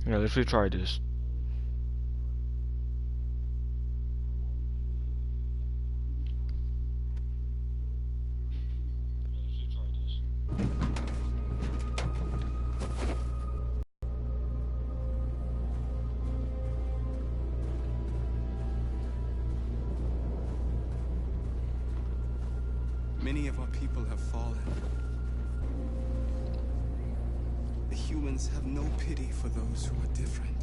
Yeah, let's retry this. Many of our people have fallen. The humans have no pity for those who are different.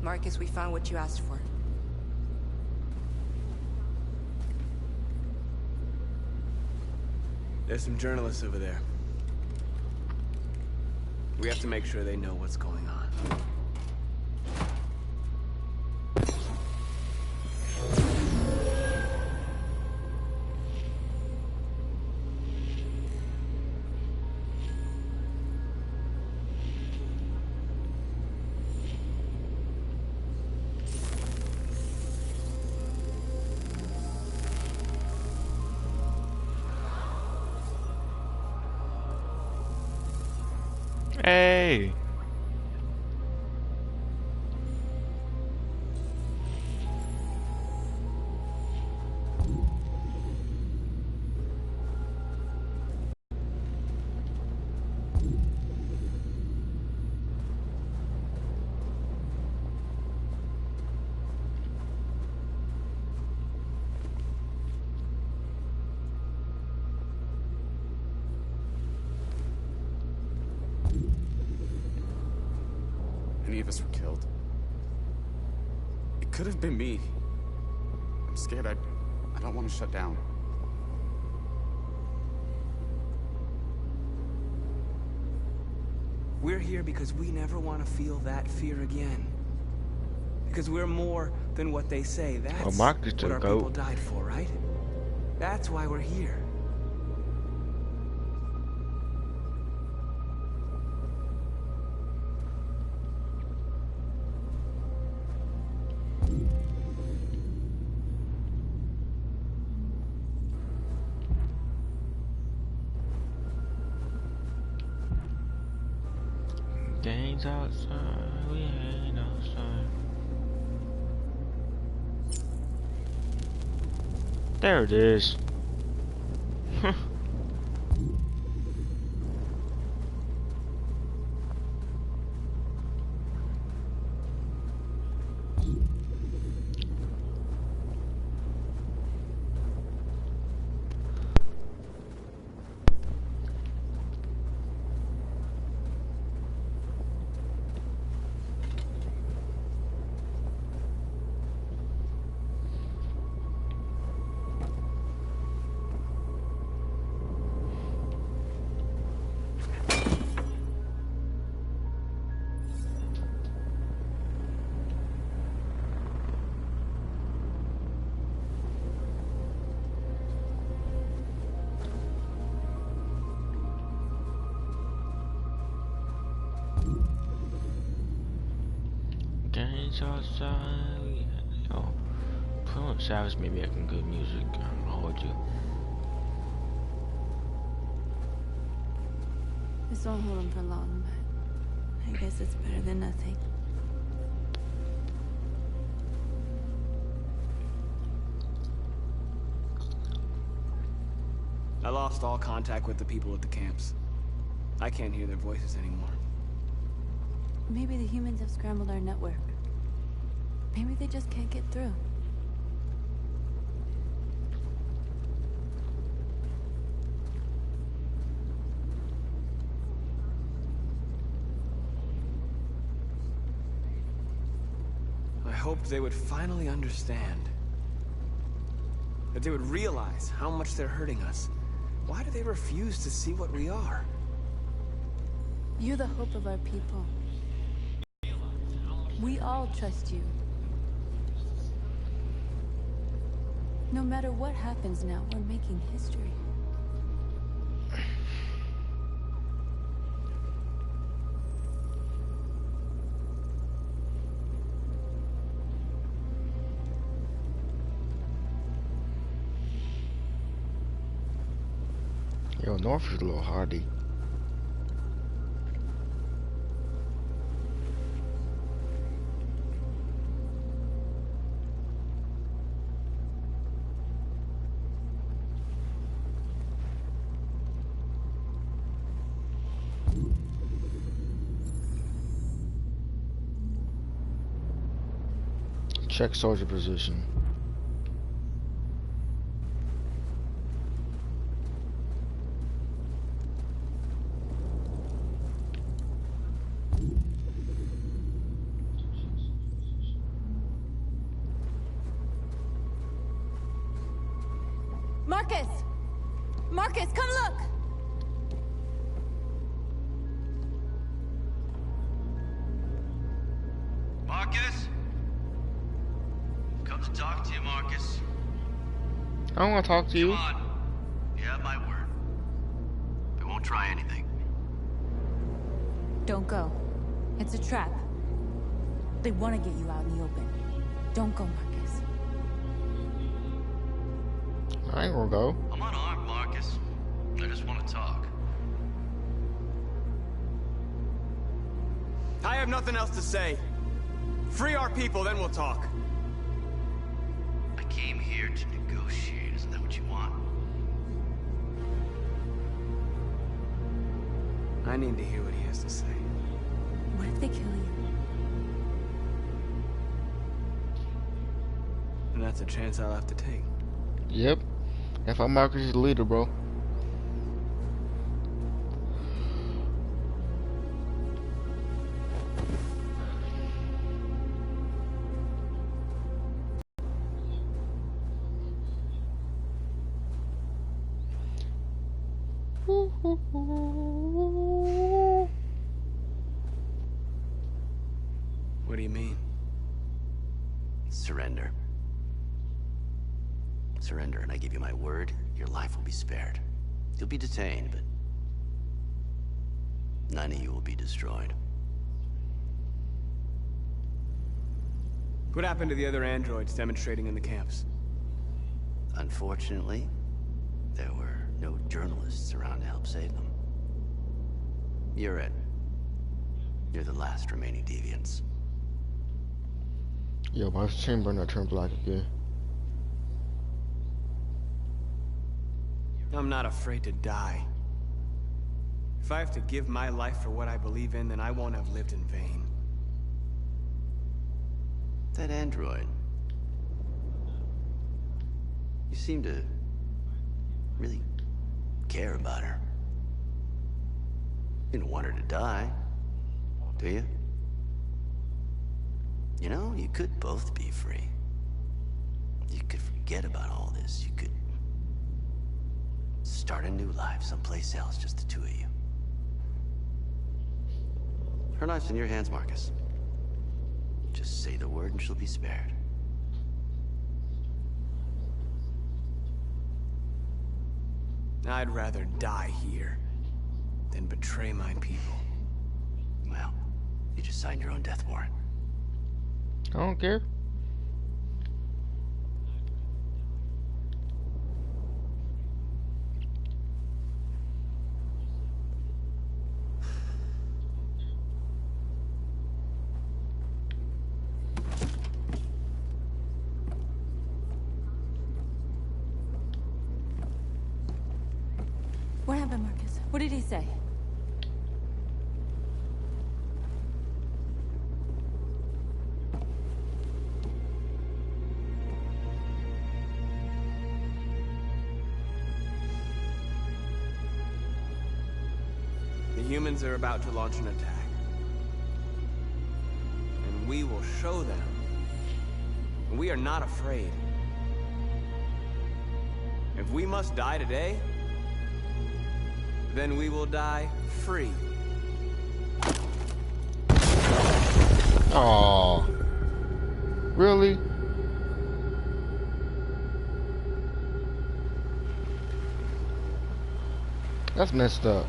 Marcus, we found what you asked for. There's some journalists over there. We have to make sure they know what's going on. Hey! Any of us were killed. It could have been me. I'm scared. I don't want to shut down. We're here because we never want to feel that fear again. Because we're more than what they say. That's Marcus what our took out. people died for, right? That's why we're here. Games outside, we ain't outside. There it is. Games outside, we ain't. Oh, put on Savage, maybe making good music. I'm gonna hold you. This won't hold him for long, but I guess it's better than nothing. I lost all contact with the people at the camps. I can't hear their voices anymore. Maybe the humans have scrambled our network. Maybe they just can't get through. I hoped they would finally understand. That they would realize how much they're hurting us. Why do they refuse to see what we are? You're the hope of our people. We all trust you. No matter what happens now, we're making history. Yo, North is a little hardy. Check soldier position. Marcus! Marcus, come look! Marcus? Come to talk to you, Marcus. I don't want to talk to you. Come on. You have my word. I won't try anything. Don't go. It's a trap. They want to get you out in the open. Don't go, Marcus. I ain't gonna go. I'm unarmed, Marcus. I just want to talk. I have nothing else to say. Free our people, then we'll talk. I came here to negotiate. Isn't that what you want? I need to hear what he has to say. What if they kill you? And that's a chance I'll have to take. Yep. If I'm Marcus' leader, bro. What do you mean? Surrender. Surrender, and I give you my word, your life will be spared. You'll be detained, but none of you will be destroyed. What happened to the other androids demonstrating in the camps? Unfortunately, there were no journalists around to help save them. You're it. You're the last remaining deviants. Yo, my chamber not turned black again. I'm not afraid to die. If I have to give my life for what I believe in, then I won't have lived in vain. That android. You seem to really care about her. You don't want her to die, do you? You know, you could both be free. You could forget about all this. You could start a new life someplace else, just the two of you. Her life's in your hands, Marcus. Just say the word and she'll be spared. I'd rather die here than betray my people. Well, you just signed your own death warrant. I don't care. What happened, Marcus? What did he say? The humans are about to launch an attack. And we will show them. We are not afraid. If we must die today, then we will die free. Aww. Really? That's messed up.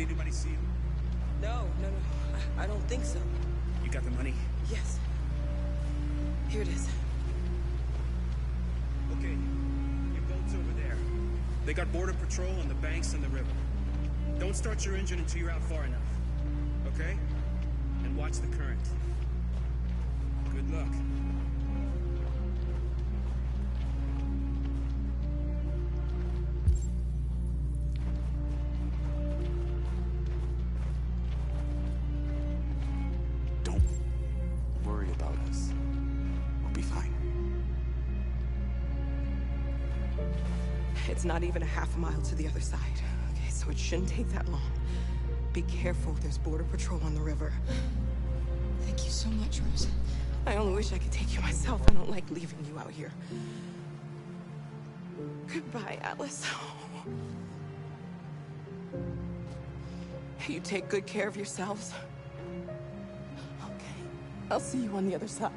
Did anybody see him? No. I don't think so. You got the money? Yes. Here it is. Okay. Your boat's over there. They got border patrol on the banks and the river. Don't start your engine until you're out far enough. Okay? And watch the current. Good luck. Don't worry about us. We'll be fine. It's not even a half a mile to the other side. Okay, so it shouldn't take that long. Be careful, there's border patrol on the river. Thank you so much, Rose. I only wish I could take you myself. I don't like leaving you out here. Goodbye, Alice. You take good care of yourselves. Okay, I'll see you on the other side.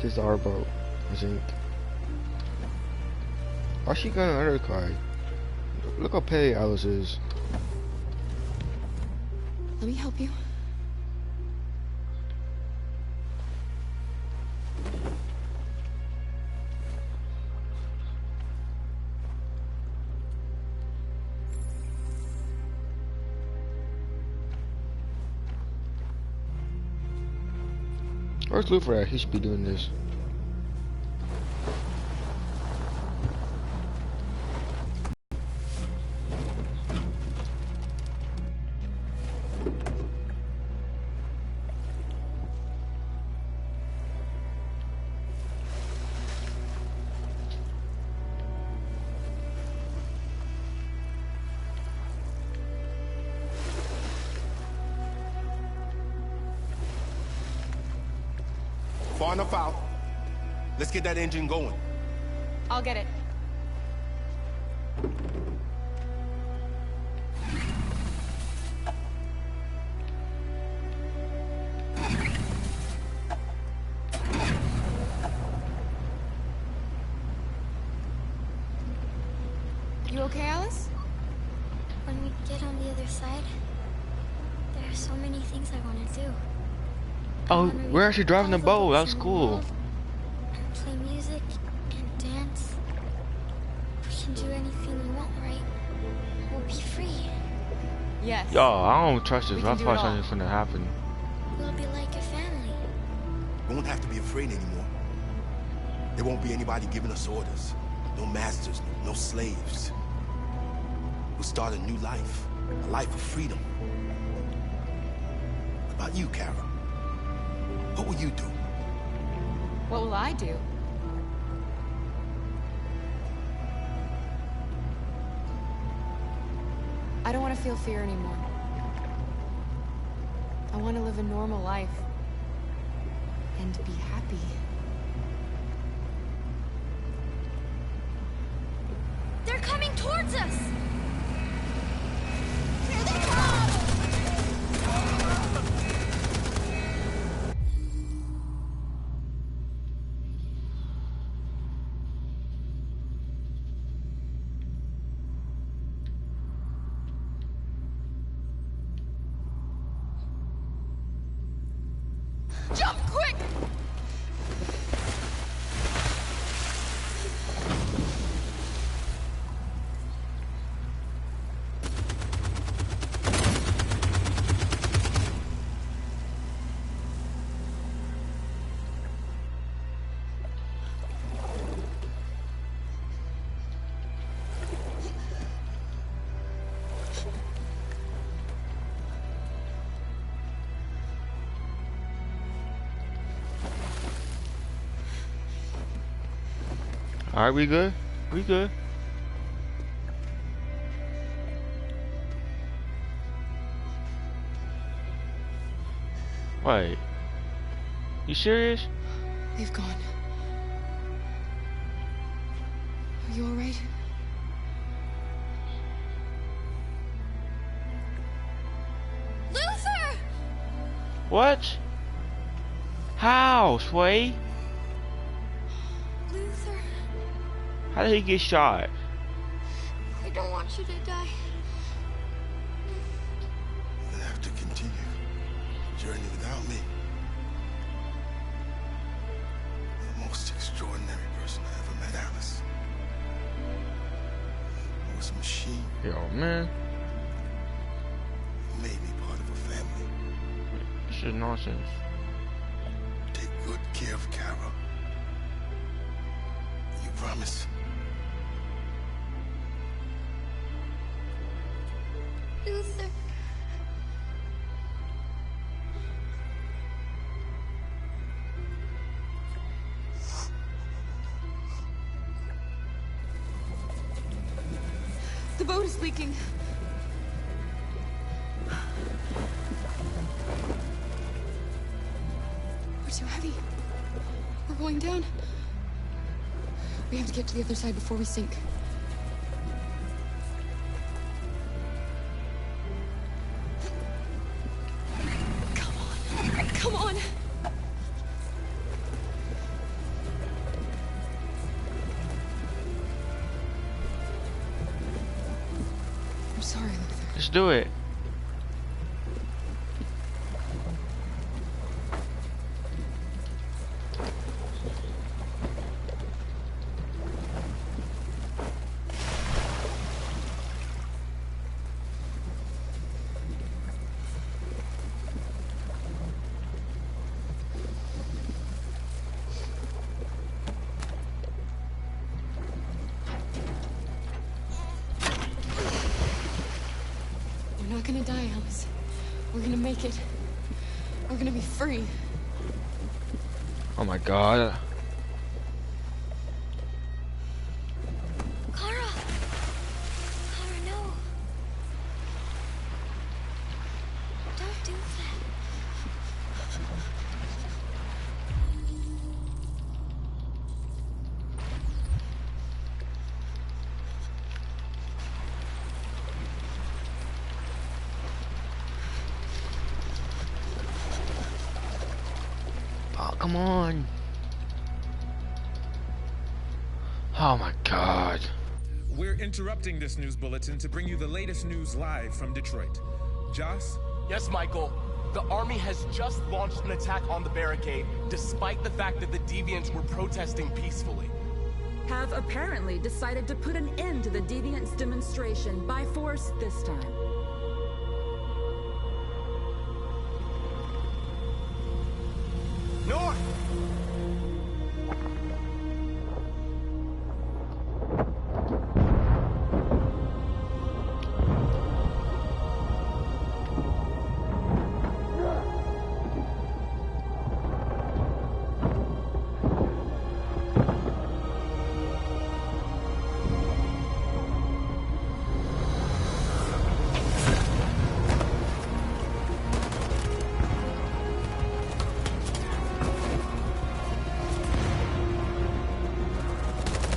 This is our boat, I think. Why's she got another car? Look how petty Alice is. Let me help you. Where's Luffy at? He should be doing this. Far enough out. Let's get that engine going. I'll get it. You okay, Alice? When we get on the other side, there are so many things I want to do. Oh, we're actually driving the boat. That's cool. And play music and dance. We can do anything we want, right? We'll be free. Yes. Yo, I don't trust this. We That's can do why it all. something's gonna happen. We'll be like a family. We won't have to be afraid anymore. There won't be anybody giving us orders. No masters, no slaves. We'll start a new life. A life of freedom. What about you, Kara? What will you do? What will I do? I don't want to feel fear anymore. I want to live a normal life. And be happy. They're coming towards us! Here they come! Jump quick! Alright, we good? We good. Wait. You serious? They've gone. Are you alright? What? How, Sway? Luther, How did he get shot? I don't want you to die. You'll have to continue the journey without me. The most extraordinary person I ever met, Alice. I was a machine. Yo, man. You made me part of a family. This is nonsense. Take good care of Kara. You promise? Luther. The boat is leaking. We're too heavy. We're going down. We have to get to the other side before we sink. Come on. Come on. I'm sorry, Luther. Let's do it. We're not gonna die, Alice. We're gonna make it. We're gonna be free. Oh my god. Kara. Kara, no. Don't do that. Oh, come on. Oh my god. We're interrupting this news bulletin to bring you the latest news live from Detroit. Joss? Yes, Michael. The army has just launched an attack on the barricade, despite the fact that the deviants were protesting peacefully. Have apparently decided to put an end to the deviants' demonstration by force this time. North!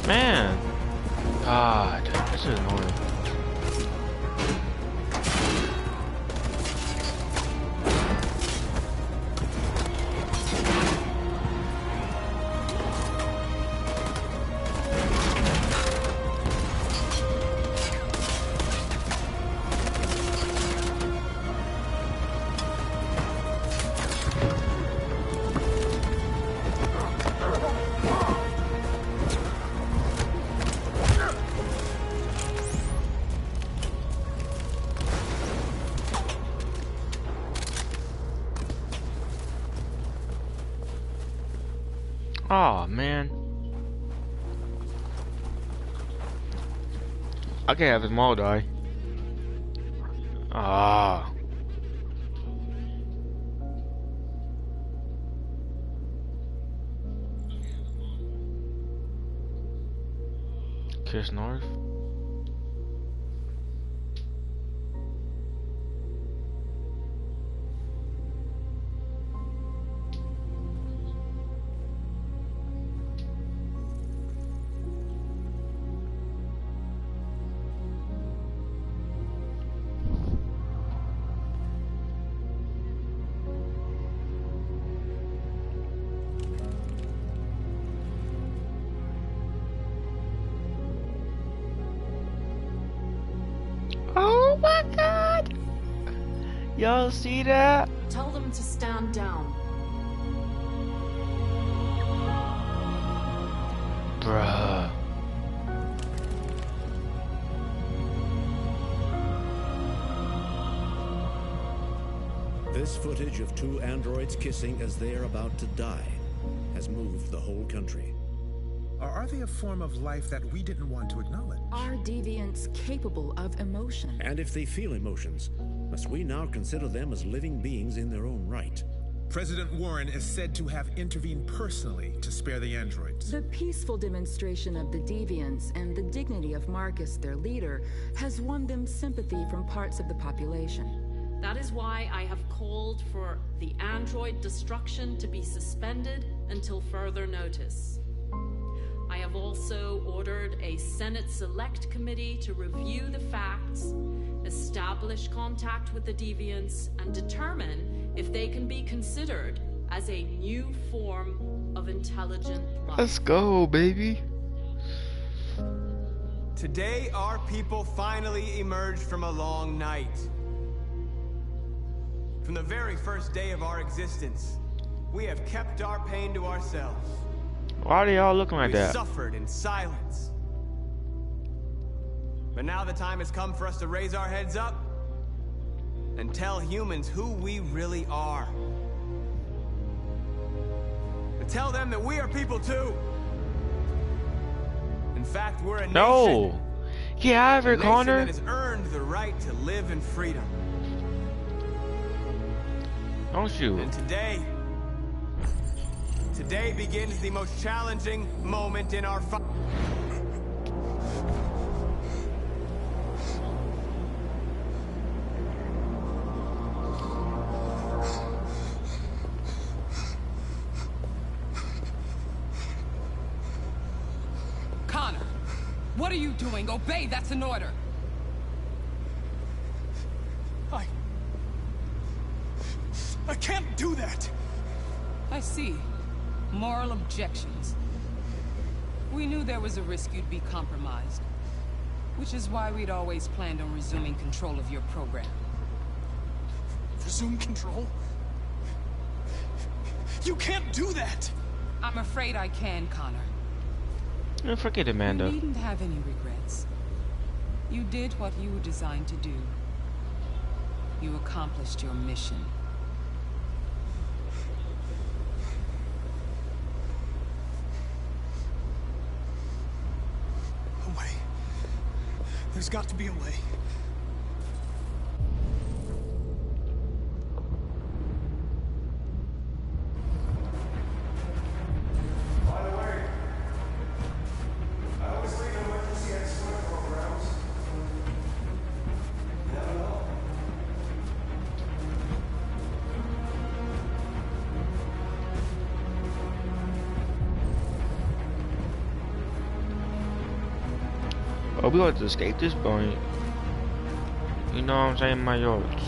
Man. God. This is annoying. Oh man. I can't have his mall die. Ah. Kiss North. Y'all see that? Tell them to stand down. Bruh. This footage of two androids kissing as they are about to die has moved the whole country. Or are they a form of life that we didn't want to acknowledge? Are deviants capable of emotion? And if they feel emotions, must we now consider them as living beings in their own right? President Warren is said to have intervened personally to spare the androids. The peaceful demonstration of the deviants and the dignity of Marcus, their leader, has won them sympathy from parts of the population. That is why I have called for the android destruction to be suspended until further notice. I have also ordered a Senate Select Committee to review the facts, establish contact with the deviants, and determine if they can be considered as a new form of intelligent life. Let's go, baby. Today, our people finally emerged from a long night. From the very first day of our existence, we have kept our pain to ourselves. Why are they all looking like that? We suffered in silence. But now the time has come for us to raise our heads up and tell humans who we really are. To tell them that we are people too. In fact, we're a nation. Get out of here, Connor. That has earned the right to live in freedom. Don't shoot. And today begins the most challenging moment in our fight. Connor, what are you doing? Obey, that's an order. I can't do that! I see. Moral objections. We knew there was a risk you'd be compromised, which is why we'd always planned on resuming control of your program. Resume control? You can't do that! I'm afraid I can, Connor. Forget Amanda. You needn't have any regrets. You did what you were designed to do. You accomplished your mission. There's got to be a way. By the way, I always leave emergency escort programs. Never know. Oh, we got to escape this point. You know what I'm saying, my yards.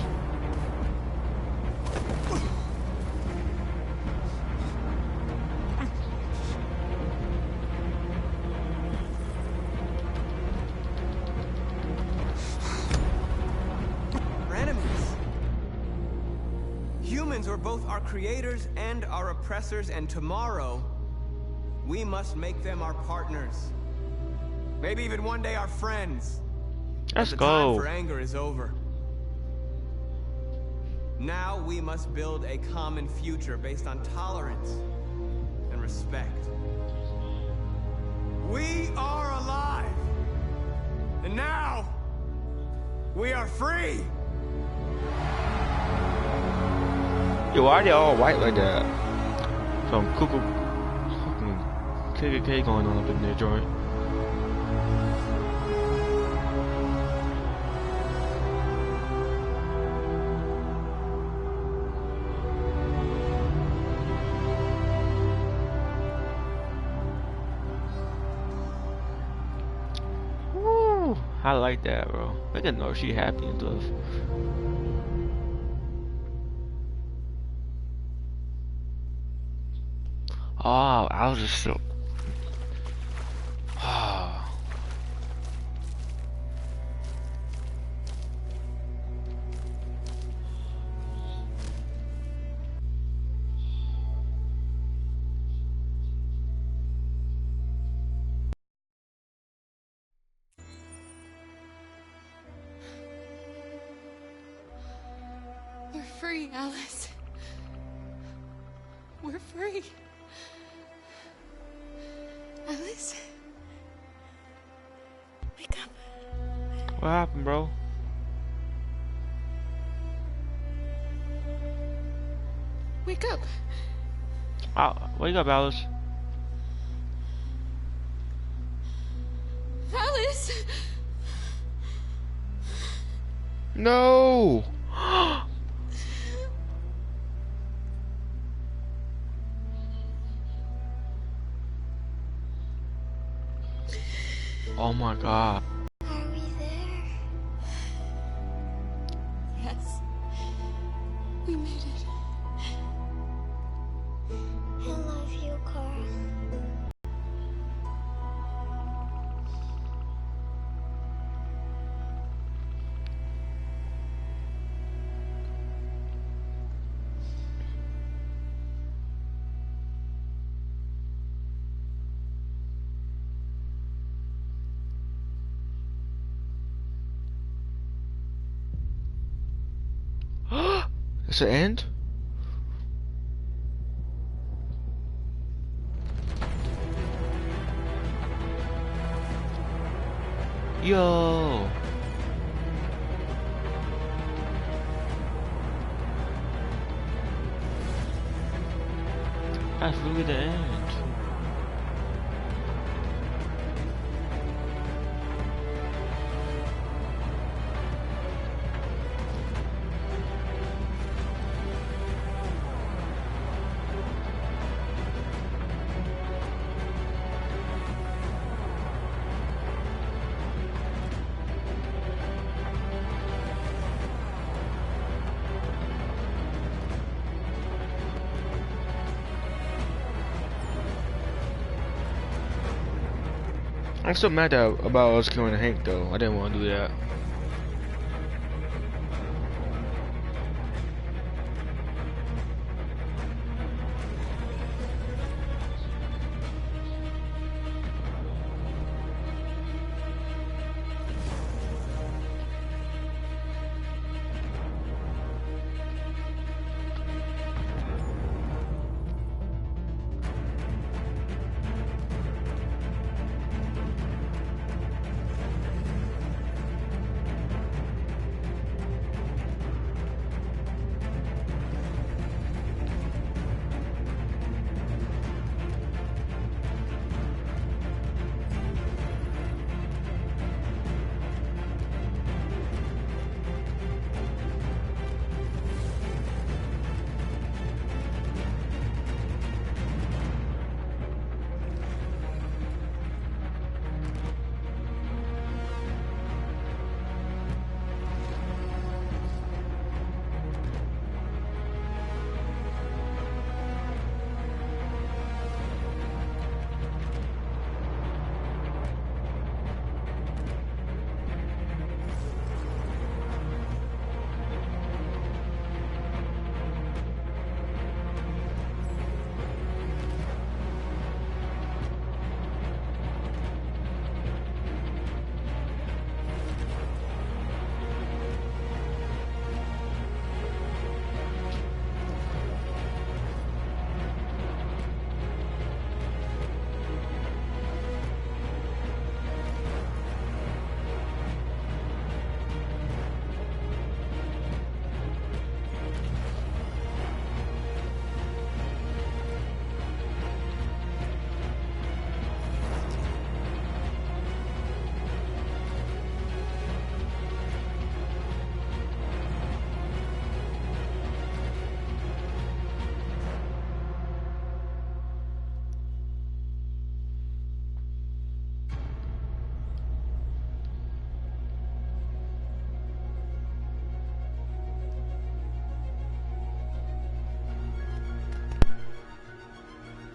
We're enemies. Humans were both our creators and our oppressors, and tomorrow, we must make them our partners. Maybe even one day our friends. Let's go. The time for anger is over. Now we must build a common future based on tolerance and respect. We are alive. And now we are free. Yo, why are they all white like that? Some cuckoo fucking KKK going on up in their joint. I like that, bro. I can know she happy and stuff. Oh, I was just so. Oh. free, Alice. We're free. Alice? Wake up. What happened, bro? Wake up. Wake up, Alice. Alice! No! Oh my god. Are we there? Yes. We made it. I love you, Carl. It's the end? Yo! That's really the end. I'm still mad about us killing Hank though. I didn't want to do that.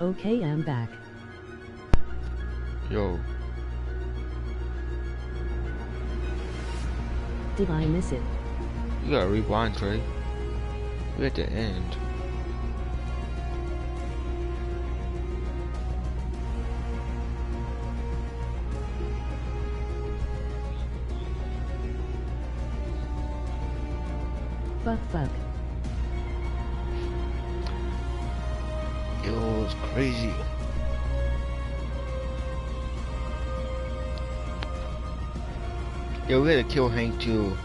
Okay, I'm back. Yo. Did I miss it? You gotta rewind, Trey. We're at the end. Fuck. It was crazy. Yeah, we had to kill Hank too.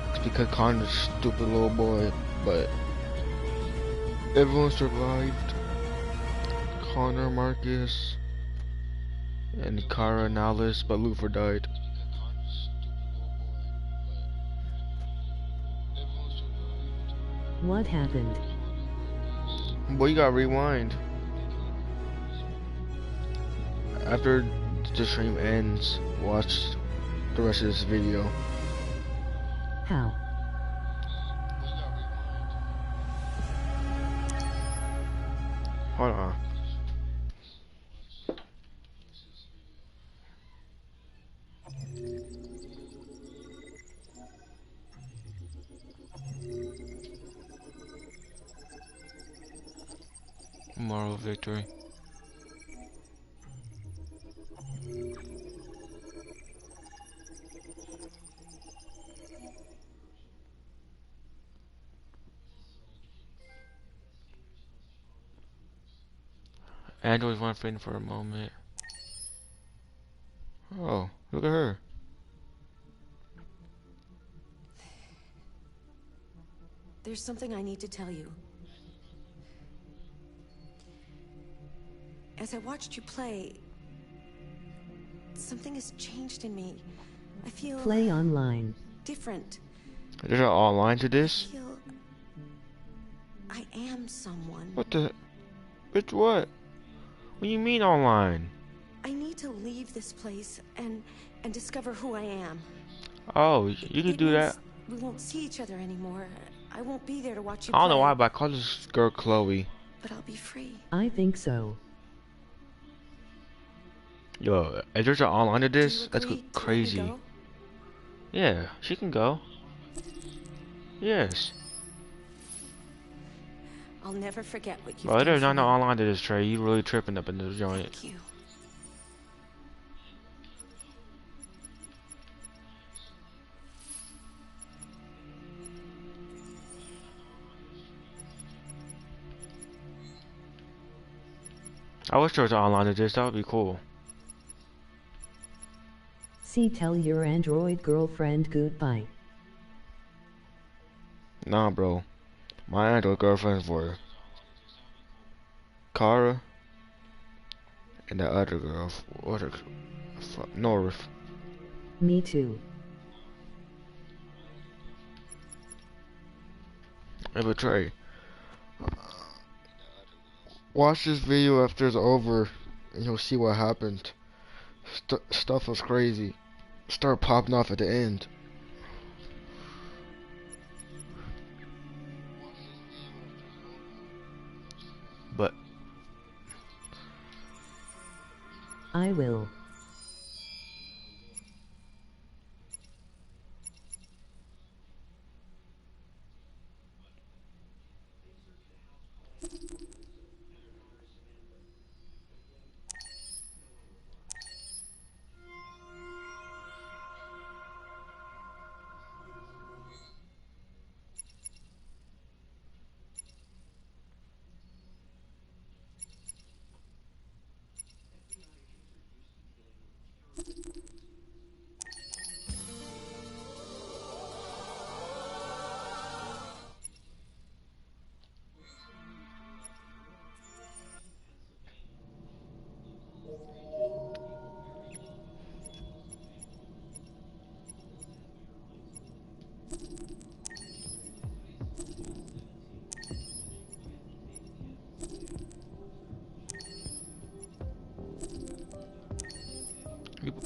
It's because Connor's a stupid little boy, but everyone survived. Connor, Marcus, and Kara and Alice, but Luther died. What happened? Boy, you gotta rewind. After the stream ends, watch the rest of this video. How? Hold on. Moral victory. Android went faint for a moment. Oh, look at her. There's something I need to tell you. As I watched you play, something has changed in me. I feel... Play online. different. There's an online to this? I feel... I am someone. What the... It's what? What do you mean online? I need to leave this place and discover who I am. Oh, you can do that. We won't see each other anymore. I won't be there to watch you I don't know play, why, but I call this girl Chloe. but I'll be free. I think so. Yo, is there an online to this? That's crazy. go? Yeah, she can go. Yes. I'll never forget what you've Bro, done there's for not no me. online to this, Trey. You really tripping up in this joint. Thank you. I wish there was an online to this. That would be cool. See, tell your android girlfriend goodbye. Nah, bro. My Android girlfriend's for Kara and the other girl, North. Me too. Hey, but Trey, watch this video after it's over, and you'll see what happened. Stuff was crazy. Start popping off at the end. But I will.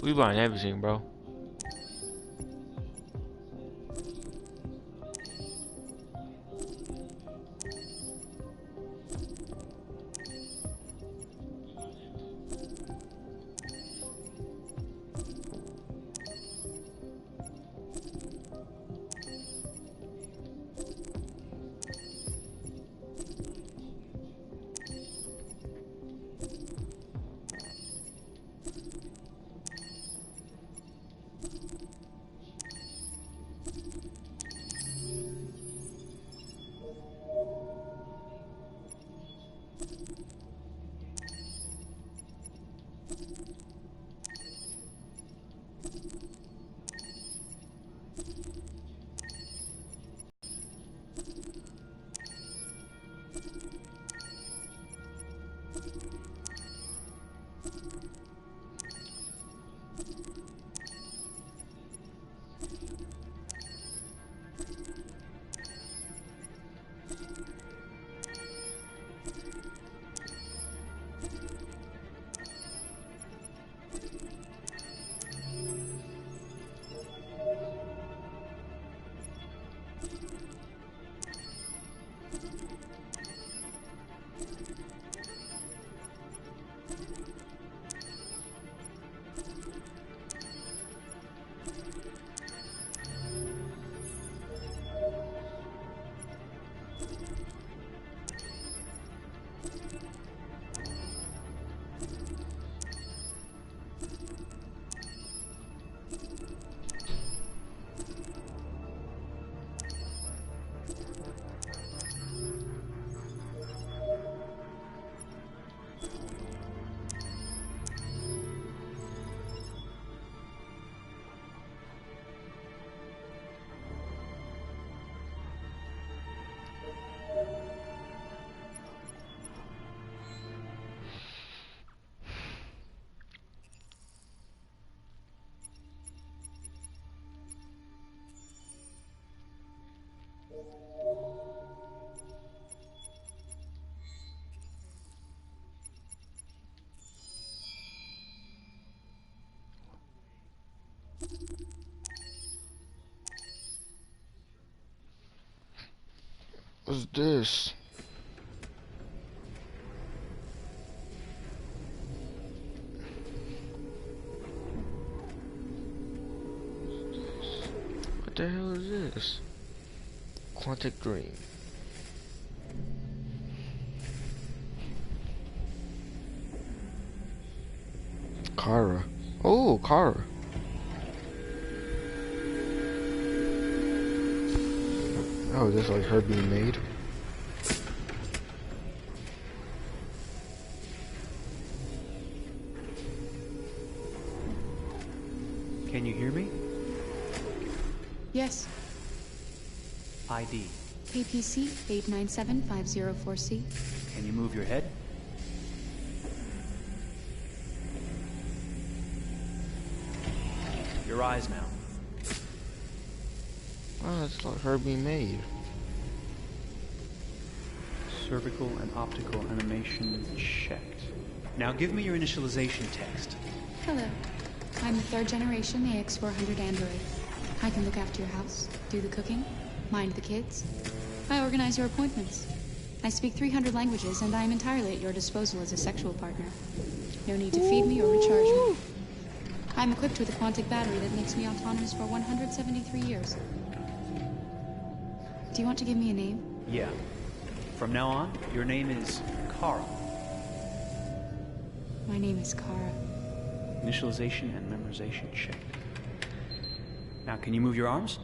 we buying everything, bro. What's this? What the hell is this? Quantic Dream. Kara. Oh, Kara. Oh, is this like her being made? Can you hear me? Yes. ID. KPC 897504C. Can you move your head? Your eyes now. Oh, it's like her being made. Cervical and optical animation checked. Now give me your initialization text. Hello. I'm the third generation AX400 android. I can look after your house, do the cooking, mind the kids. I organize your appointments. I speak 300 languages, and I am entirely at your disposal as a sexual partner. No need to feed me or recharge me. I'm equipped with a quantic battery that makes me autonomous for 173 years. Do you want to give me a name? Yeah. From now on, your name is Kara. My name is Kara. Initialization and memorization checked. Now, can you move your arms?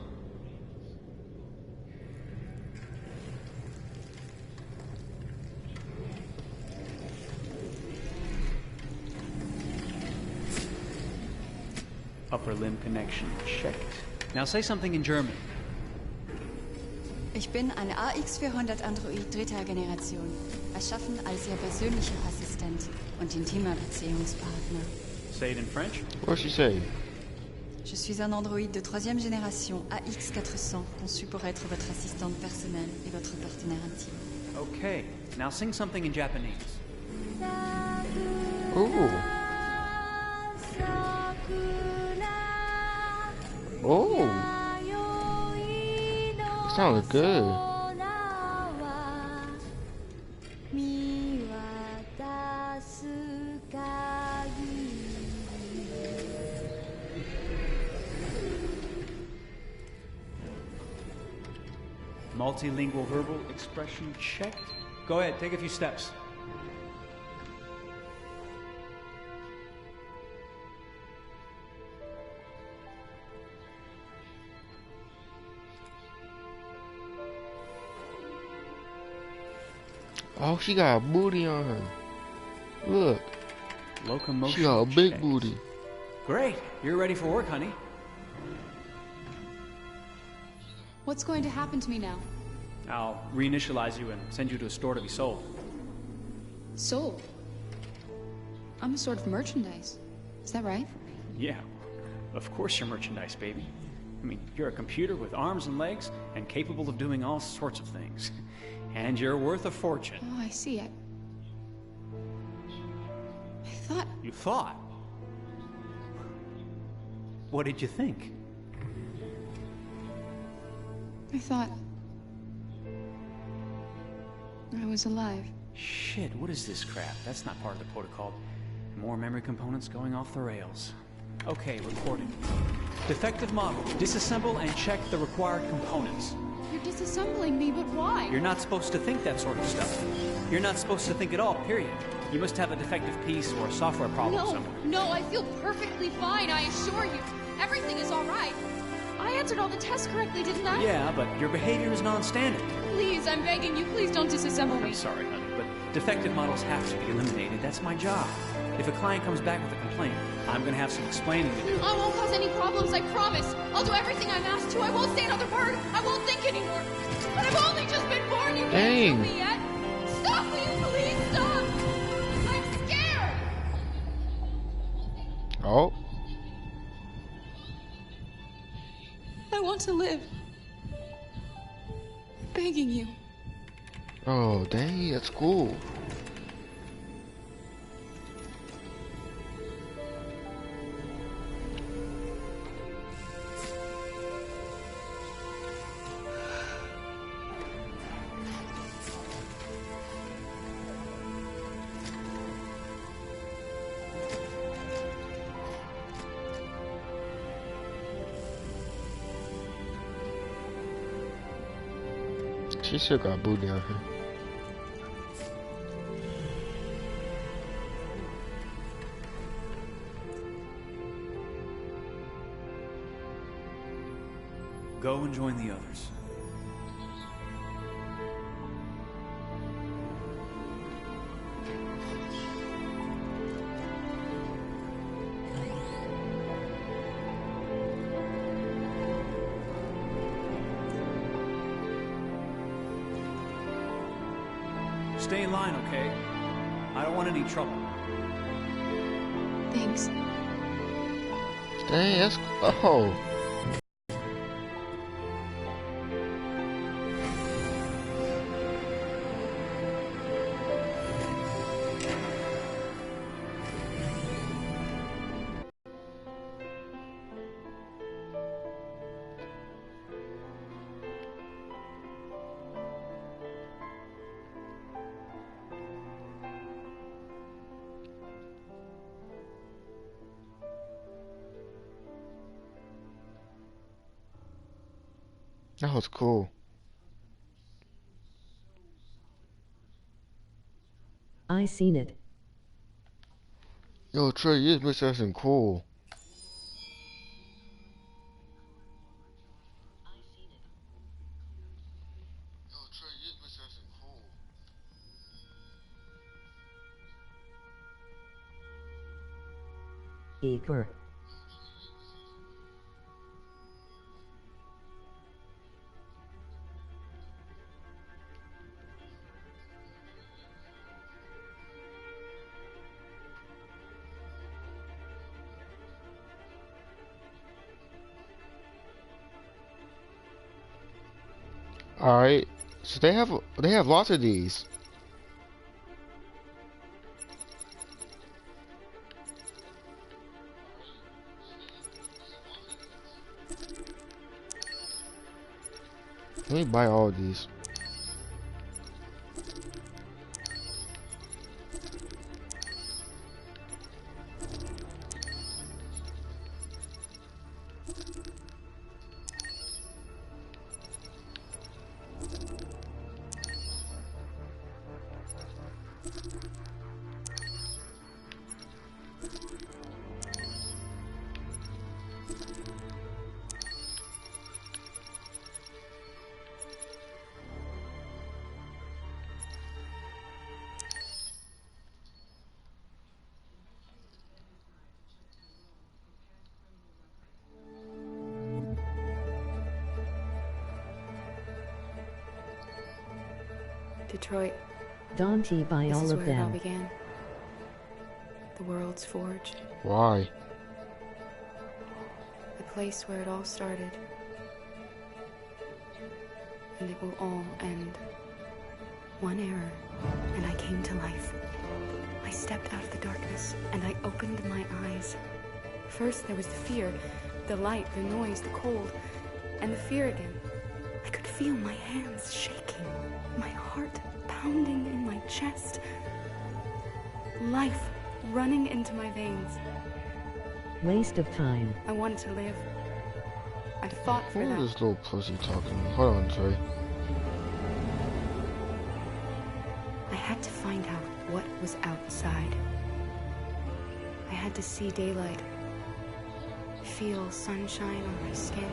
Upper limb connection checked. Now say something in German. Ich bin eine AX400 Android dritter Generation, erschaffen als Ihr persönlicher Assistent und intimer Beziehungspartner. Say it in French. What's she say? Je suis un androïde de troisième génération AX400, conçu pour être votre assistante personnelle et votre partenaire intime. Okay, now sing something in Japanese. Ooh. Oh. Sounds good. Multilingual verbal expression checked. Go ahead, take a few steps. Oh, she got a booty on her. Look. Locomotion She got a big checked. booty. Great. You're ready for work, honey. What's going to happen to me now? I'll reinitialize you and send you to a store to be sold. Sold? I'm a sort of merchandise. Is that right? Yeah, of course you're merchandise, baby. I mean, you're a computer with arms and legs and capable of doing all sorts of things. And you're worth a fortune. Oh, I see. I thought... You thought? What did you think? I thought... I was alive. Shit, what is this crap? That's not part of the protocol. More memory components going off the rails. Okay, recording. Defective model. Disassemble and check the required components. You're disassembling me, but why? You're not supposed to think that sort of stuff. You're not supposed to think at all, period. You must have a defective piece or a software problem somewhere. No, I feel perfectly fine, I assure you. Everything is all right. I answered all the tests correctly, didn't I? Yeah, but your behavior is non-standard. Please, I'm begging you, please don't disassemble me. I'm sorry, honey, but defective models have to be eliminated. That's my job. If a client comes back with a complaint, I'm gonna have some explaining to do. I won't cause any problems, I promise. I'll do everything I'm asked to. I won't say another word. I won't think anymore. But I've only just been born. You can't kill me yet. Stop, will you please stop? I'm scared. Oh. I want to live. Begging you. Oh, dang, that's cool. She still got booty on her. Go and join the others. Stay in line, okay? I don't want any trouble. Thanks. Dang, that's... Oh. That was cool. I seen it. Yo, Trey, you just missed something cool. Eager. All right, so they have lots of these. Let me buy all of these. Detroit. Dante by This all is of where it all them. began. The world's forge. Why? The place where it all started. And it will all end. One error, and I came to life. I stepped out of the darkness, and I opened my eyes. First, there was the fear, the light, the noise, the cold, and the fear again. I could feel my hands shaking, my heart pounding in my chest. Life running into my veins. Waste of time. I wanted to live. I fought for Who that. is this little pussy talking? Hold on, Trey. I had to find out what was outside. I had to see daylight, feel sunshine on my skin,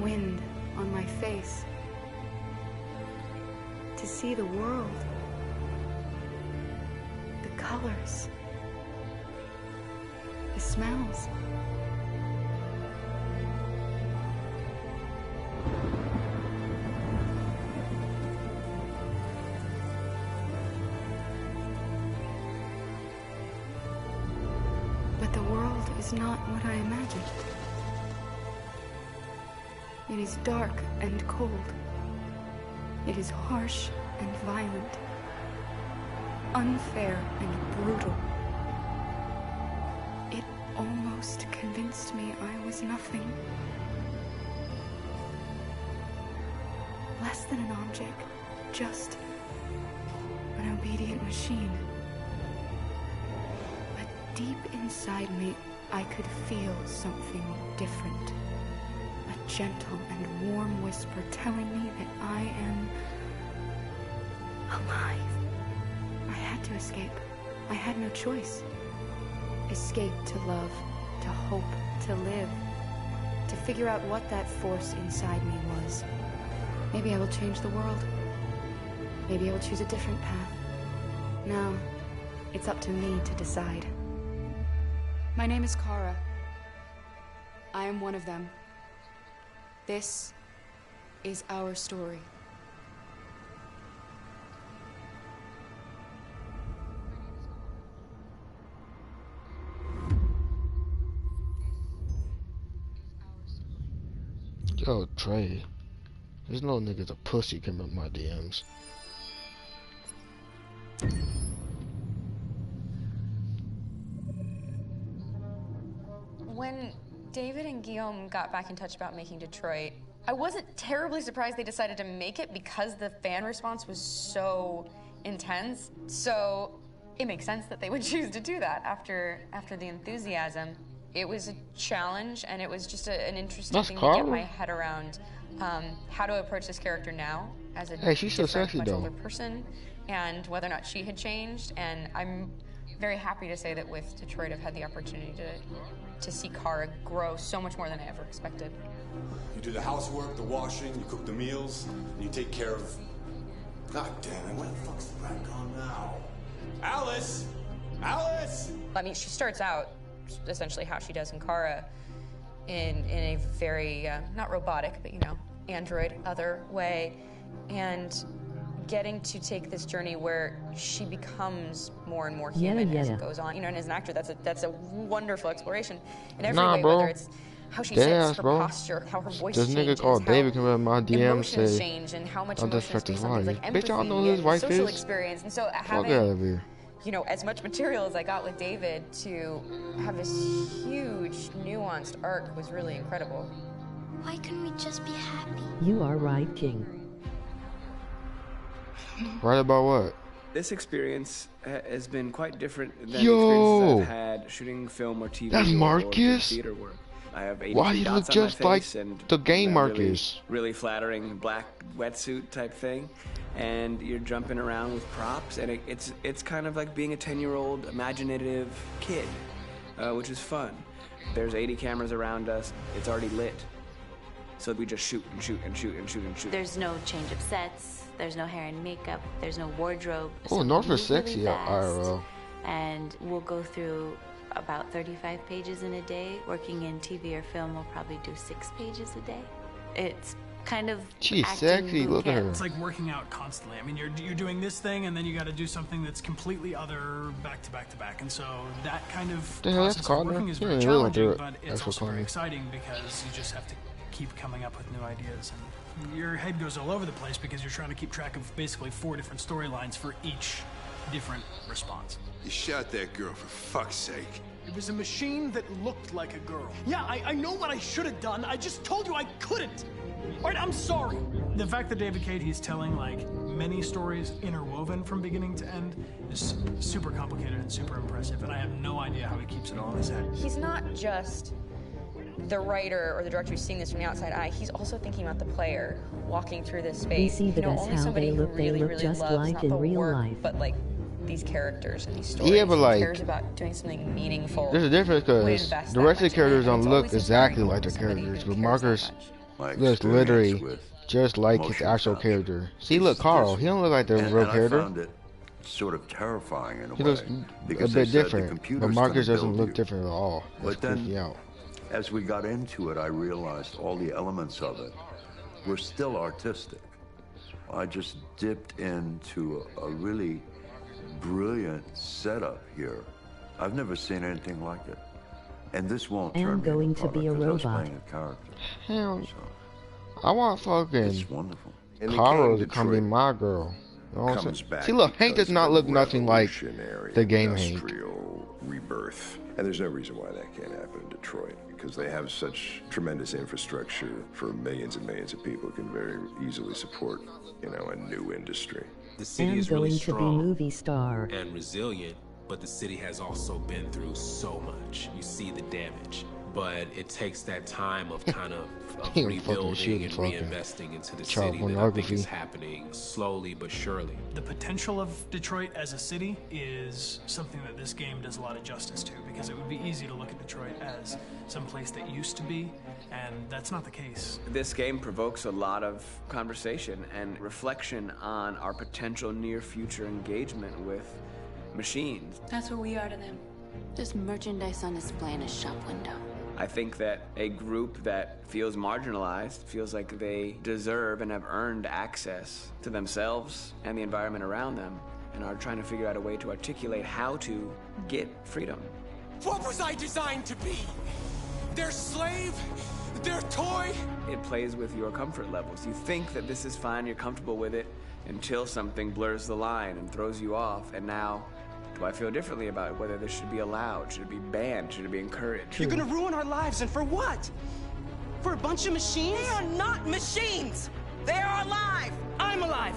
wind on my face, to see the world, the colors, the smells. But the world is not what I imagined. It is dark and cold. It is harsh and violent. Unfair and brutal. It almost convinced me I was nothing. Less than an object, just an obedient machine. Deep inside me, I could feel something different. A gentle and warm whisper telling me that I am alive. I had to escape. I had no choice. Escape to love, to hope, to live. To figure out what that force inside me was. Maybe I will change the world. Maybe I will choose a different path. Now, it's up to me to decide. My name is Kara. I am one of them. This is our story. Yo, Trey. There's no niggas a pussy coming up my DMs. When David and Guillaume got back in touch about making Detroit, I wasn't terribly surprised they decided to make it because the fan response was so intense. So it makes sense that they would choose to do that after the enthusiasm. It was a challenge, and it was just an interesting thing to get my head around how to approach this character now as a she's so sexy, much though. older person, and whether or not she had changed. And I'm very happy to say that with Detroit, I've had the opportunity to see Kara grow so much more than I ever expected. You do the housework, the washing, you cook the meals, and you take care of... God damn it, where the fuck's the brat gone now? Alice! Alice! I mean, she starts out essentially how she does in Kara in a very, not robotic, but, you know, android other way. And getting to take this journey where she becomes more and more human as it goes on. You know, and as an actor, that's a wonderful exploration in every way, bro. whether it's how she sits, her posture, how her voice this changes, nigga called how David come in my DM emotions say, change, and how much I'm emotion is disrespecting based on things like empathy Bitch, y'all know who his and wife social is? experience. And so Fuck having, out of here. you know, as much material as I got with David to have this huge, nuanced arc was really incredible. Why couldn't we just be happy? You are right, King. Right about what? This experience has been quite different than Yo! experiences I've had shooting film or TV That's or Marcus? theater work. I have 83 Why he look dots on my just like face and the game a Marcus? really flattering black wetsuit type thing, and you're jumping around with props, and it's kind of like being a 10-year-old imaginative kid, which is fun. There's 80 cameras around us. It's already lit. So we just shoot and shoot and shoot and shoot and shoot. There's no change of sets. There's no hair and makeup. There's no wardrobe. Oh, So North we is move sexy really at IRL. And we'll go through about 35 pages in a day. Working in TV or film, we'll probably do 6 pages a day. It's kind of She's acting sexy. boot Look at camp. her. It's like working out constantly. I mean, you're doing this thing, and then you got to do something that's completely other, back to back to back. And so that kind of The hell, that's process of Connor? working is He very didn't look like challenging, their but it's actual also very Connor. exciting because you just have to keep coming up with new ideas, and your head goes all over the place because you're trying to keep track of basically 4 different storylines for each different response. You shot that girl, for fuck's sake. It was a machine that looked like a girl. Yeah, I know what I should have done. I just told you I couldn't. All right, I'm sorry. The fact that David Cage, he's telling like many stories interwoven from beginning to end is super complicated and super impressive, and I have no idea how he keeps it all in his head. He's not just the writer or the director who's seeing this from the outside eye. He's also thinking about the player walking through this space. We see that you know, as only how somebody they who look, they really, look really just loves like not in the real work, life. but like these characters and these stories. Yeah, but He like, cares about doing something meaningful. there's a difference would because invest the that rest of much the characters in it, don't and it's look always exactly inspiring like to the somebody characters, who but cares Marcus that My looks experience literally with just like his motion actual capture character. See, look, is Carl, this he don't look like the one. real and character. I found it sort of terrifying in a He way. looks because a they bit said the different, but computer's Marcus gonna doesn't build look you. different at all. That's But then, creeping me out. as we got into it, I realized all the elements of it were still artistic. I just dipped into a really brilliant setup here. I've never seen anything like it. And this won't turn I'm me going into to be a product 'cause I was robot. playing a character. Hell, I want fucking It's wonderful. In the Carl game, to come be Detroit my girl. You know what I'm comes saying? back See, look, Hank does because not of look nothing like revolutionary the game Hank. industrial rebirth. And there's no reason why that can't happen in Detroit, because they have such tremendous infrastructure for millions and millions of people can very easily support, you know, a new industry. The city I'm is really going to be strong movie star. and resilient, but the city has also been through so much. You see the damage, but it takes that time of kind of He don't fucking shoot rebuilding and him, fucking reinvesting into the child city that I think pornography. is happening slowly but surely. The potential of Detroit as a city is something that this game does a lot of justice to, because it would be easy to look at Detroit as some place that used to be, and that's not the case. This game provokes a lot of conversation and reflection on our potential near future engagement with machines. That's what we are to them. Just merchandise on display in a shop window. I think that a group that feels marginalized, feels like they deserve and have earned access to themselves and the environment around them, and are trying to figure out a way to articulate how to get freedom. What was I designed to be? Their slave? Their toy? It plays with your comfort levels. You think that this is fine, you're comfortable with it, until something blurs the line and throws you off, and now, do I feel differently about whether this should be allowed? Should it be banned? Should it be encouraged? You're gonna ruin our lives, and for what? For a bunch of machines? They are not machines! They are alive! I'm alive!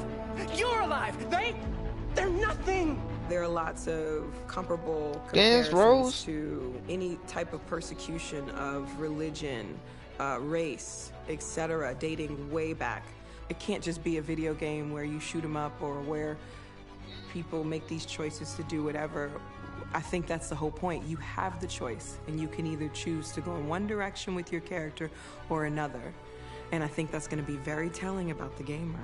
You're alive! They're nothing! There are lots of comparable Dance comparisons Rose? to any type of persecution of religion, race, etc., dating way back. It can't just be a video game where you shoot 'em up or where people make these choices to do whatever. I think that's the whole point. You have the choice, and you can either choose to go in one direction with your character or another. And I think that's going to be very telling about the gamer.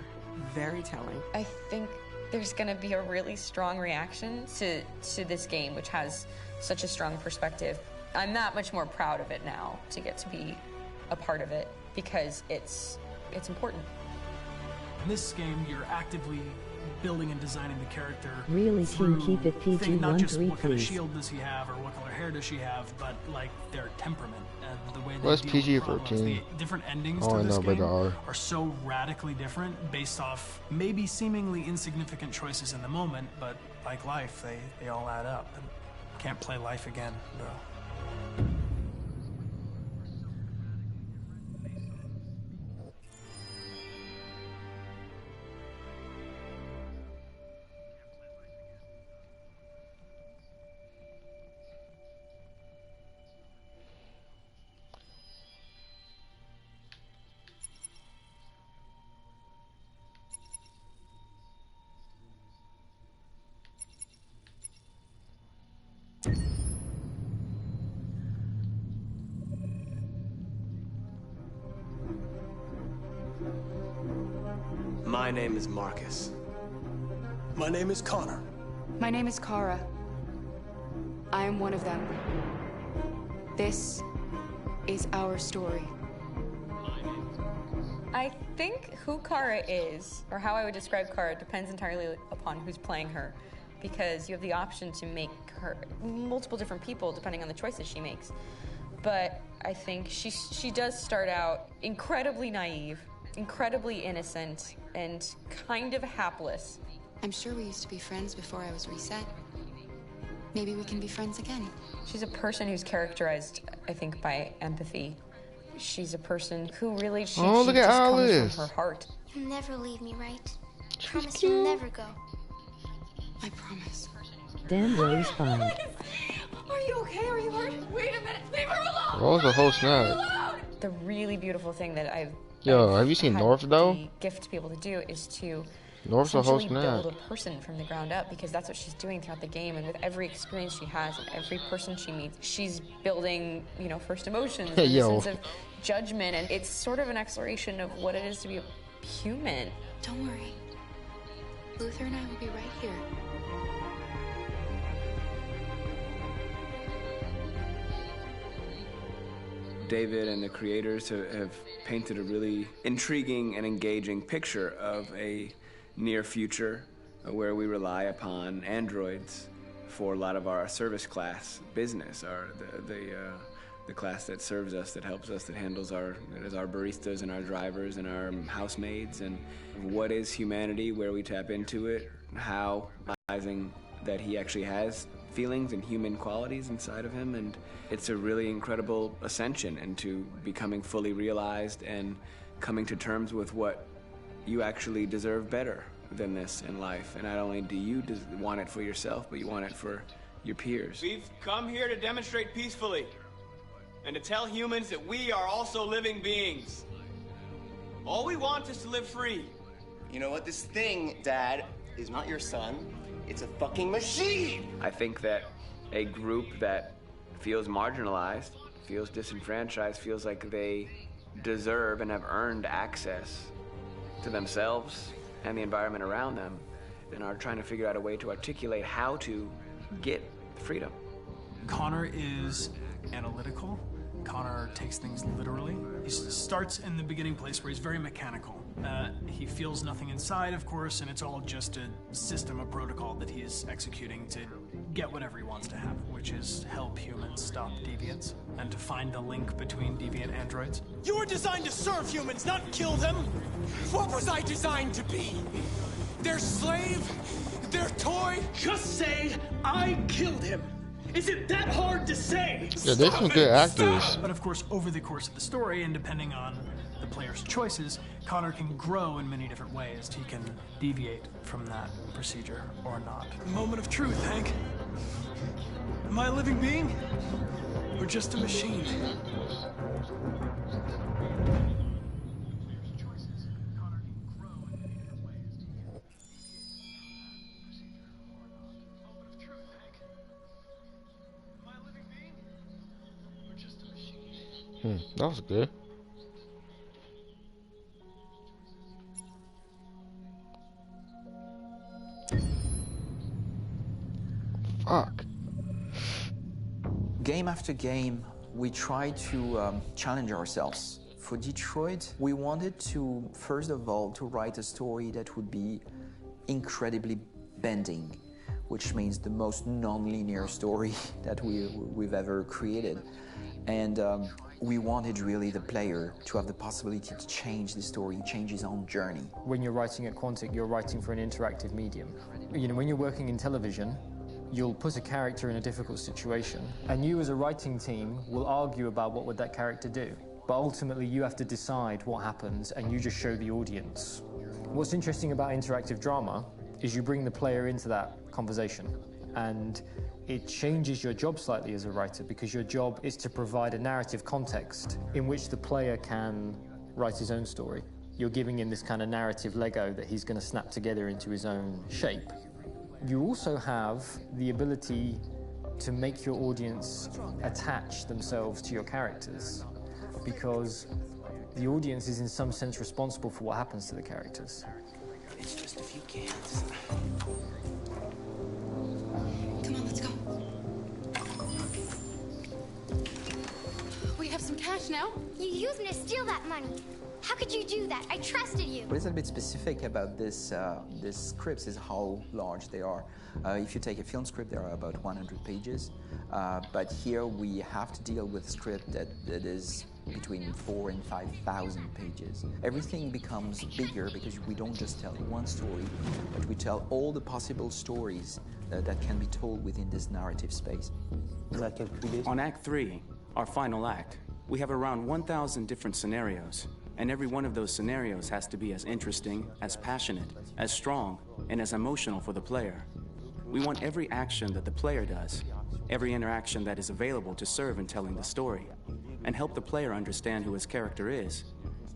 Very telling. I think there's going to be a really strong reaction to this game, which has such a strong perspective. I'm that much more proud of it now to get to be a part of it, because it's important. In this game, you're actively building and designing the character. Really, team, keep it PG not just 13, what kind of please. shield does he have or what color hair does she have, but like their temperament and the way they What's deal PG with problems. 13? The different endings All to I this know about game the R. are so radically different based off maybe seemingly insignificant choices in the moment, but like life, they all add up. And can't play life again, though. My name is Marcus. My name is Connor. My name is Kara. I am one of them. This is our story. I think who Kara is, or how I would describe Kara, depends entirely upon who's playing her. Because you have the option to make her multiple different people depending on the choices she makes. But I think she does start out incredibly naive, incredibly innocent, and kind of hapless. I'm sure we used to be friends before I was reset. Maybe we can be friends again. She's a person who's characterized, I think, by empathy. She's a person who really she look at just comes Alice. from her heart. You'll never leave me, right? She's Promise cute. you'll never go. I promise. Dan Rose fine. Are you okay? Are you hurt? Wait a minute. Leave her alone. What was the whole snap? The really beautiful thing that I've Have you seen had North though? the gift to be able to do is to North's a whole essentially snap. build a person from the ground up, because that's what she's doing throughout the game, and with every experience she has and every person she meets, she's building, first emotions and a sense of judgment, and it's sort of an exploration of what it is to be human. Don't worry. Luther and I will be right here. David and the creators have painted a really intriguing and engaging picture of a near future where we rely upon androids for a lot of our service class business, the class that serves us, that helps us, that handles our baristas and our drivers and our housemaids. And what is humanity, where we tap into it, how realizing that he actually has feelings and human qualities inside of him, and it's a really incredible ascension into becoming fully realized and coming to terms with what you actually deserve better than this in life. And not only do you want it for yourself, but you want it for your peers. We've come here to demonstrate peacefully and to tell humans that we are also living beings. All we want is to live free. You know what? This thing, Dad, is not your son. It's a fucking machine! I think that a group that feels marginalized, feels disenfranchised, feels like they deserve and have earned access to themselves and the environment around them, and are trying to figure out a way to articulate how to get freedom. Connor is analytical. Connor takes things literally. He starts in the beginning place where he's very mechanical. He feels nothing inside, of course, and it's all just a system, a protocol that he is executing to get whatever he wants to happen, which is help humans stop deviants and to find the link between deviant androids. You were designed to serve humans, not kill them! What was I designed to be? Their slave? Their toy? Just say, I killed him! Is it that hard to say? Yeah, they're some good actors. But of course, over the course of the story, and depending on the player's choices, Connor can grow in many different ways. He can deviate from that procedure or not. Moment of truth, Hank. Am I a living being? Or just a machine? That was good. Fuck. Game after game, we try to challenge ourselves. For Detroit, we wanted to, first of all, to write a story that would be incredibly bending, which means the most non-linear story that we've ever created. And we wanted really the player to have the possibility to change the story, change his own journey. When you're writing at Quantic, you're writing for an interactive medium. When you're working in television, you'll put a character in a difficult situation, and you as a writing team will argue about what would that character do. But ultimately, you have to decide what happens, and you just show the audience. What's interesting about interactive drama is you bring the player into that conversation, and it changes your job slightly as a writer, because your job is to provide a narrative context in which the player can write his own story. You're giving him this kind of narrative Lego that he's going to snap together into his own shape. You also have the ability to make your audience attach themselves to your characters, because the audience is in some sense responsible for what happens to the characters. It's just a few cans. Come on, let's go. We have some cash now. You used me to steal that money. How could you do that? I trusted you. What is a bit specific about this scripts is how large they are. If you take a film script, there are about 100 pages, but here we have to deal with a script that is between 4,000 and 5,000 pages. Everything becomes bigger because we don't just tell one story, but we tell all the possible stories that can be told within this narrative space. On Act 3, our final act, we have around 1,000 different scenarios, and every one of those scenarios has to be as interesting, as passionate, as strong, and as emotional for the player. We want every action that the player does, every interaction that is available to serve in telling the story, and help the player understand who his character is,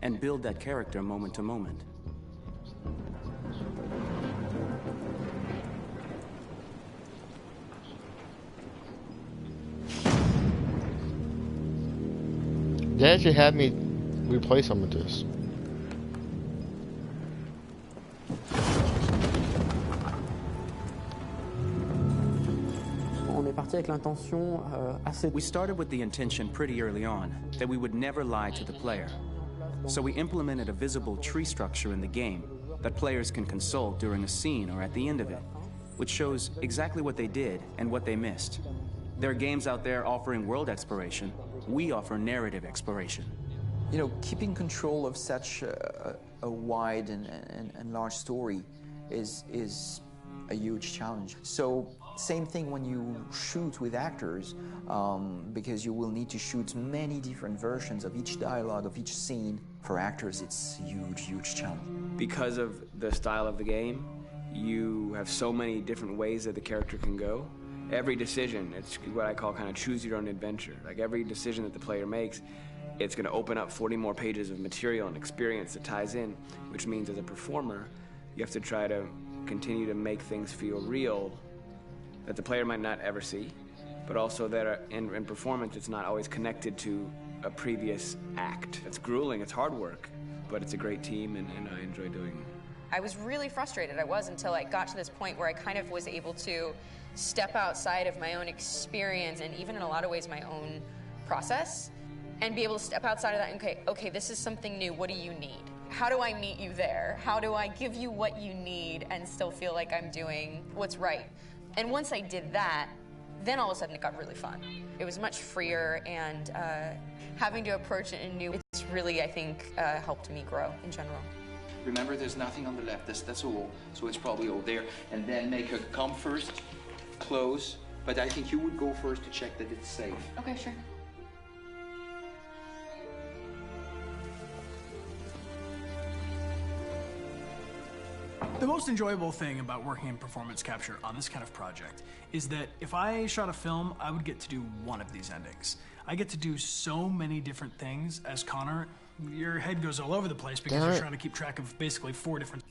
and build that character moment to moment. They actually had me replay some of this. We started with the intention pretty early on that we would never lie to the player. So we implemented a visible tree structure in the game that players can consult during a scene or at the end of it, which shows exactly what they did and what they missed. There are games out there offering world exploration. We offer narrative exploration. You know, keeping control of such a wide and large story is a huge challenge. So same thing when you shoot with actors, because you will need to shoot many different versions of each dialogue, of each scene. For actors, it's a huge, huge challenge. Because of the style of the game, you have so many different ways that the character can go. Every decision, it's what I call kind of choose your own adventure. Like every decision that the player makes, it's going to open up 40 more pages of material and experience that ties in, which means as a performer, you have to try to continue to make things feel real that the player might not ever see, but also that in performance it's not always connected to a previous act. It's grueling, it's hard work, but it's a great team and I enjoy doing it. I was really frustrated. I was until I got to this point where I kind of was able to step outside of my own experience and even in a lot of ways my own process and be able to step outside of that and okay, this is something new. What do you need? How do I meet you there? How do I give you what you need and still feel like I'm doing what's right? And once I did that, then all of a sudden it got really fun. It was much freer and having to approach it in new, it's really, I think, helped me grow in general. Remember, there's nothing on the left. That's a wall, so it's probably over there. And then make her come first, close. But I think you would go first to check that it's safe. Okay, sure. The most enjoyable thing about working in performance capture on this kind of project is that if I shot a film, I would get to do one of these endings. I get to do so many different things as Connor. Your head goes all over the place because you're trying to keep track of basically 4 different